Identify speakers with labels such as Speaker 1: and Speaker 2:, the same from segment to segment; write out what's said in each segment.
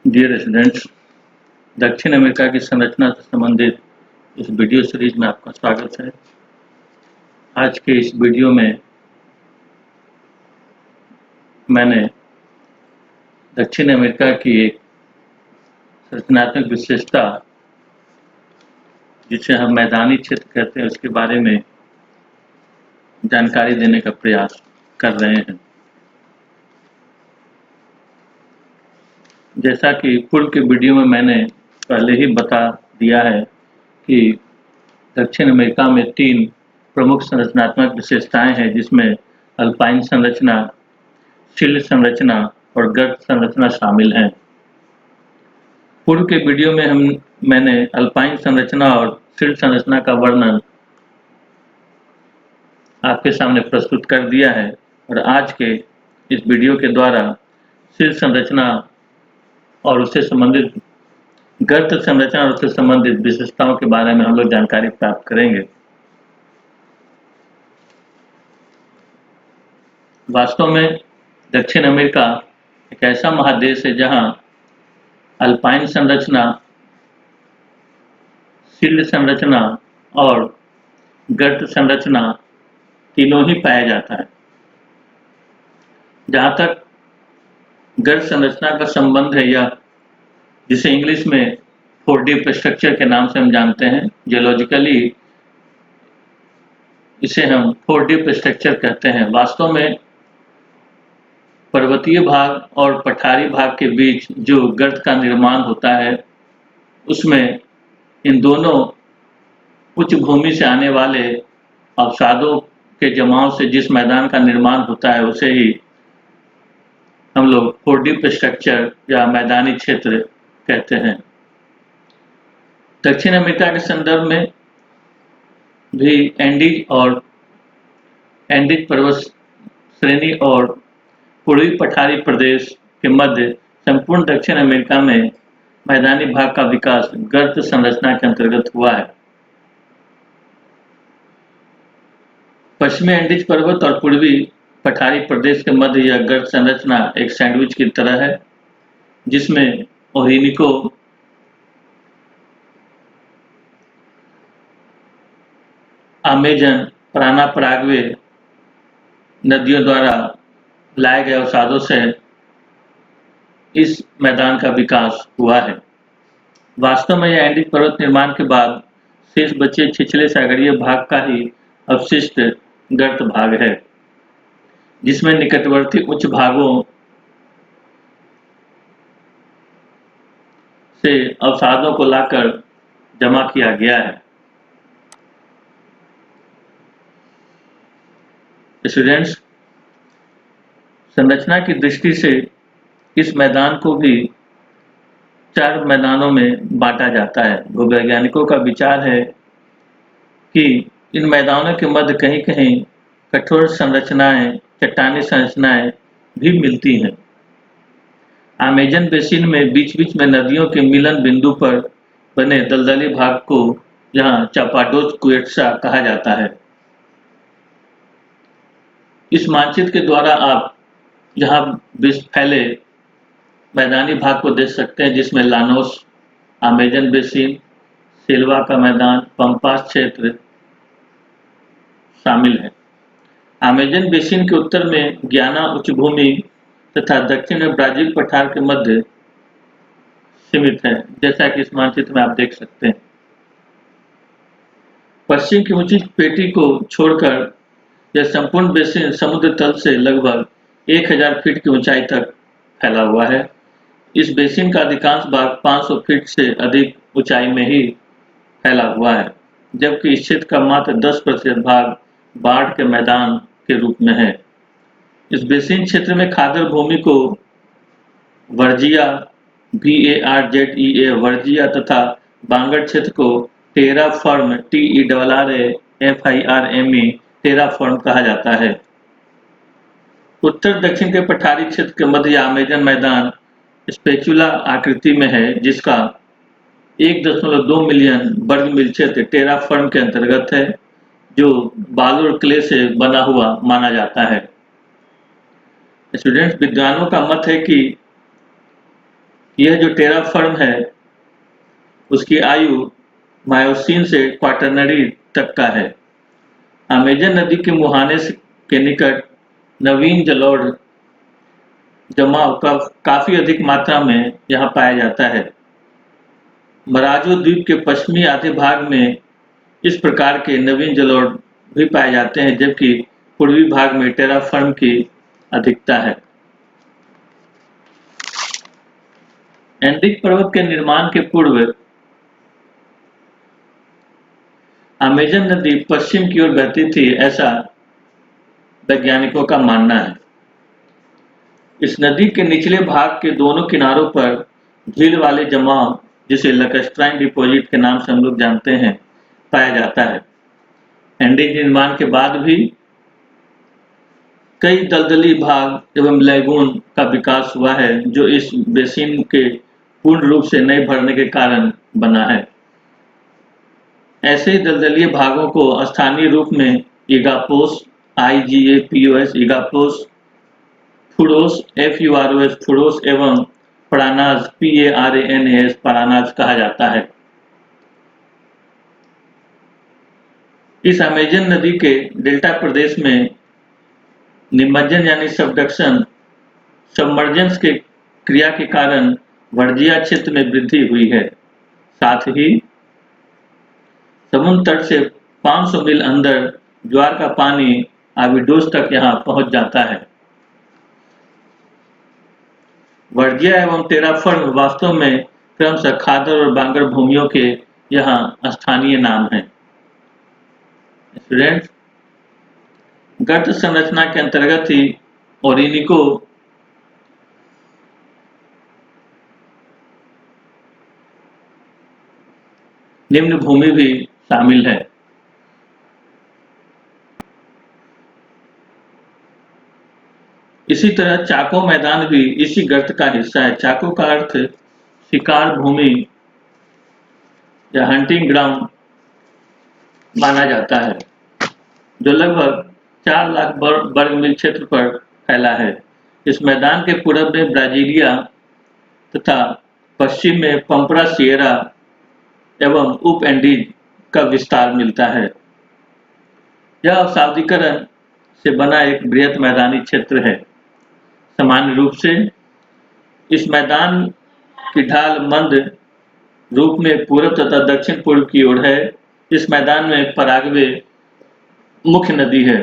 Speaker 1: Dear students, दक्षिण America की संरचना से संबंधित इस वीडियो सीरीज में आपका स्वागत है। आज के इस वीडियो में मैंने दक्षिण अमेरिका की एक संरचनात्मक विशेषता, जिसे हम मैदानी क्षेत्र कहते हैं, उसके बारे में जानकारी देने का प्रयास कर रहे हैं। जैसा कि पूर्व के वीडियो में मैंने पहले ही बता दिया है कि दक्षिण अमेरिका में 3 प्रमुख संरचनात्मक विशेषताएं हैं, जिसमें अल्पाइन संरचना, शील्ड संरचना और गर्त संरचना शामिल हैं। पूर्व के वीडियो में मैंने अल्पाइन संरचना और शील्ड संरचना का वर्णन आपके सामने प्रस्तुत कर दिया है और आज के इस वीडियो के द्वारा शील्ड संरचना और उससे संबंधित गर्त संरचना और उससे संबंधित विशेषताओं के बारे में हम लोग जानकारी प्राप्त करेंगे। वास्तव में दक्षिण अमेरिका एक ऐसा महादेश है जहां अल्पाइन संरचना, शील्ड संरचना और गर्त संरचना तीनों ही पाया जाता है। जहां तक गर्त संरचना का संबंध है, यह जिसे इंग्लिश में 4 डीप स्ट्रक्चर के नाम से हम जानते हैं, जियोलॉजिकली इसे हम 4 डीप स्ट्रक्चर कहते हैं। वास्तव में पर्वतीय भाग और पठारी भाग के बीच जो गर्त का निर्माण होता है, उसमें इन दोनों उच्च भूमि से आने वाले अवसादों के जमाव से जिस मैदान का निर्माण होता है, उसे ही हम लोग 4 डीप स्ट्रक्चर या मैदानी क्षेत्र कहते हैं। दक्षिण अमेरिका के संदर्भ में भी एंडीज पर्वत श्रेणी और पूर्वी पठारी प्रदेश के मध्य संपूर्ण दक्षिण अमेरिका में मैदानी भाग का विकास गर्त संरचना के अंतर्गत हुआ है। पश्चिमी एंडीज पर्वत और पूर्वी पठारी प्रदेश के मध्य यह गर्त संरचना एक सैंडविच की तरह है, जिसमें ओरिनिको, अमेजन, पराना पराग्वे नदियों द्वारा लाए गए अवसादों से इस मैदान का विकास हुआ है। वास्तव में यह एंडीज पर्वत निर्माण के बाद शेष बचे छिछले सागरीय भाग का ही अवशिष्ट गर्त भाग है, जिसमें निकटवर्ती उच्च भागों से अवसादों को लाकर जमा किया गया है। स्टूडेंट्स, संरचना की दृष्टि से इस मैदान को भी 4 मैदानों में बांटा जाता है। भूवैज्ञानिकों का विचार है कि इन मैदानों के मध्य कहीं-कहीं कठोर संरचनाएं, चट्टानी संरचनाएं भी मिलती हैं। अमेजन बेसिन में बीच-बीच में नदियों के मिलन बिंदु पर बने दलदली भाग को यहां चापाडोस क्वेट्सा कहा जाता है। इस मानचित्र के द्वारा आप यहाँ फैले मैदानी भाग को देख सकते हैं, जिसमें लानोस, अमेजन बेसिन, सेल्वा का मैदान, पंपास क्षेत्र शामिल है। अमेजन बेसिन के उत्तर में ग्याना उच्चभूमि तथा दक्षिण में ब्राजील पठार के मध्य सीमित है, जैसा कि इस मानचित्र में आप देख सकते हैं। पश्चिम की ऊंची पेटी को छोड़कर यह संपूर्ण बेसिन समुद्र तल से लगभग 1000 फीट की ऊंचाई तक फैला हुआ है। इस बेसिन का अधिकांश भाग 500 फीट से अधिक ऊंचाई में ही फैला हुआ है, जबकि इस क्षेत्र का मात्र 10% भाग बाढ़ के मैदान के रूप में है। इस बेसिन क्षेत्र में खादर भूमि को वर्जिया VARZEA वर्जिया तथा बांगर क्षेत्र को टेरा फर्म TERRAFIRME टेरा फर्म कहा जाता है। उत्तर दक्षिण के पठारी क्षेत्र के मध्य अमेजन मैदान स्पेचुला आकृति में है, जिसका 1.2 मिलियन वर्ग मील क्षेत्र टेरा फर्म के अंतर्गत है, जो बालू और क्ले से बना हुआ माना जाता है। स्टूडेंट्स, विद्वानों का मत है कि यह जो टेराफर्म है उसकी आयु मायोसीन से क्वाटरनरी तक का है। अमेजन नदी के मुहाने के निकट नवीन जलोढ़ जमाव काफी अधिक मात्रा में यहाँ पाया जाता है। मराजो द्वीप के पश्चिमी आधे भाग में इस प्रकार के नवीन जलोढ़ भी पाए जाते हैं, जबकि पूर्वी भाग में टेराफर्म की अधिकता है। एंडीज पर्वत के निर्माण के पूर्व अमेजन नदी पश्चिम की ओर बहती थी, ऐसा वैज्ञानिकों का मानना है। इस नदी के निचले भाग के दोनों किनारों पर झील वाले जमाव, जिसे लैक्राइट डिपॉजिट के नाम से हम लोग जानते हैं, पाया जाता है। एंडीज निर्माण के बाद भी कई दलदली भाग एवं लैगून का विकास हुआ है, जो इस बेसिन के पूर्ण रूप से नहीं भरने के कारण बना है। ऐसे ही दलदलीय भागों को स्थानीय रूप में इगापोस IGAPOS इगापोस, फुरोस FUROS फुरोस एवं परानाज PARANAS परानाज कहा जाता है। इस अमेजन नदी के डेल्टा प्रदेश में निमज्जन यानी सबमर्जेंस के क्रिया के कारण वर्जिया क्षेत्र में वृद्धि हुई है। साथ ही समुद्र तट से 500 मील अंदर ज्वार का पानी आबिडोस तक यहाँ पहुंच जाता है। वर्जिया एवं टेराफर्म वास्तव में क्रमशः खादर और बांगर भूमियों के यहाँ स्थानीय नाम हैं। स्टूडेंट्स, गर्त संरचना के अंतर्गत ही ओरिनिको निम्न भूमि भी शामिल है। इसी तरह चाको मैदान भी इसी गर्त का हिस्सा है। चाको का अर्थ शिकार भूमि या हंटिंग ग्राउंड माना जाता है, जो लगभग 4 लाख वर्ग मील क्षेत्र पर फैला है। इस मैदान के पूरब में ब्राजीलिया तथा पश्चिम में पंपरा सिएरा एवं उप एंडीज का विस्तार मिलता है। यह अवसादीकरण से बना एक बृहत मैदानी क्षेत्र है। सामान्य रूप से इस मैदान की ढाल मंद रूप में पूर्व तथा दक्षिण पूर्व की ओर है। इस मैदान में पराग्वे मुख्य नदी है,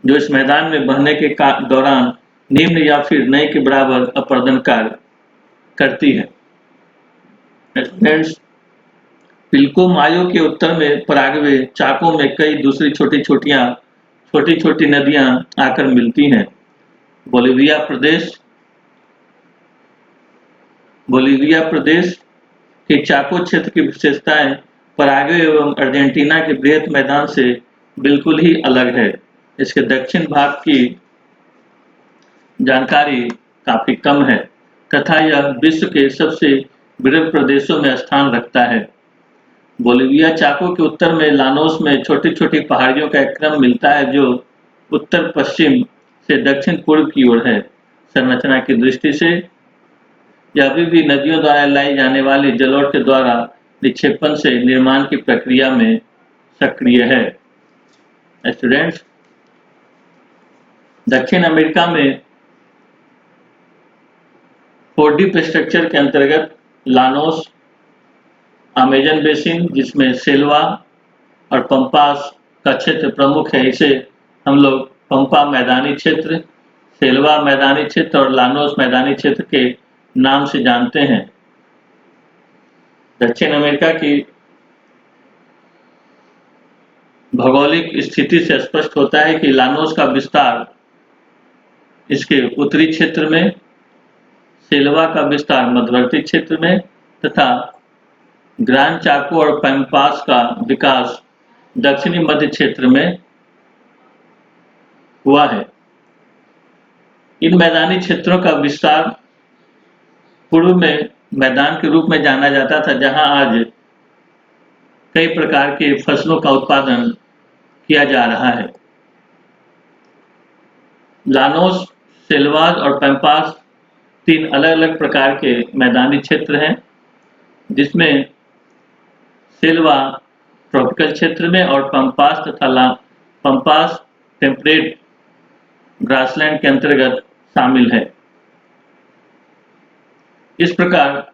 Speaker 1: जो इस मैदान में बहने के दौरान निम्न या फिर नए के बराबर अपरदन कार्य करती है। पिल्कोमायो के उत्तर में पराग्वे चाको में कई दूसरी छोटी छोटी नदियां आकर मिलती हैं। बोलिविया प्रदेश के चाको क्षेत्र की विशेषताएं पराग्वे एवं अर्जेंटीना के बृहत मैदान से बिल्कुल ही अलग है। इसके दक्षिण भाग की जानकारी काफी कम है तथा यह विश्व के सबसे बृहद प्रदेशों में स्थान रखता है। बोलिविया चाको के उत्तर में लानोस में छोटी छोटी पहाड़ियों का एक क्रम मिलता है, जो उत्तर पश्चिम से दक्षिण पूर्व की ओर है। संरचना की दृष्टि से यह अभी भी नदियों द्वारा लाई जाने वाली जलोढ़ के द्वारा निक्षेपण से निर्माण की प्रक्रिया में सक्रिय है। स्टूडेंट्स, दक्षिण अमेरिका में 4 स्ट्रक्चर के अंतर्गत लानोस, अमेजन बेसिन जिसमें सेल्वा और पंपास का क्षेत्र प्रमुख है, इसे हम लोग पंपा मैदानी क्षेत्र, सेल्वा मैदानी क्षेत्र और लानोस मैदानी क्षेत्र के नाम से जानते हैं। दक्षिण अमेरिका की भौगोलिक स्थिति से स्पष्ट होता है कि लानोस का विस्तार इसके उत्तरी क्षेत्र में, सेल्वा का विस्तार मध्यवर्ती क्षेत्र में तथा ग्रांड चाको और पैम्पास का विकास दक्षिणी मध्य क्षेत्र में हुआ है। इन मैदानी क्षेत्रों का विस्तार पूर्व में मैदान के रूप में जाना जाता था, जहां आज कई प्रकार के फसलों का उत्पादन किया जा रहा है। लानोस, सेल्वास और पैम्पास 3 अलग-अलग प्रकार के मैदानी क्षेत्र हैं, जिसमें सेल्वा ट्रॉपिकल क्षेत्र में और पंपास टेम्परेट ग्रासलैंड के अंतर्गत शामिल है। इस प्रकार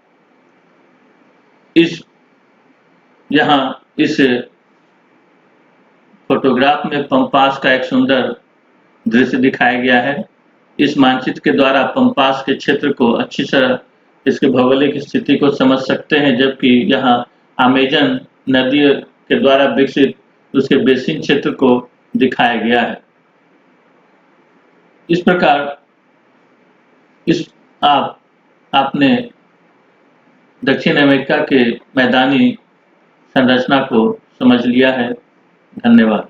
Speaker 1: यहाँ इस फोटोग्राफ में पंपास का एक सुंदर दृश्य दिखाया गया है। इस मानचित्र के द्वारा पंपास के क्षेत्र को अच्छी तरह इसके भौगोलिक स्थिति को समझ सकते हैं, जबकि यहाँ अमेजन नदी के द्वारा विकसित उसके बेसिन क्षेत्र को दिखाया गया है। इस प्रकार आपने दक्षिण अमेरिका के मैदानी संरचना को समझ लिया है। धन्यवाद।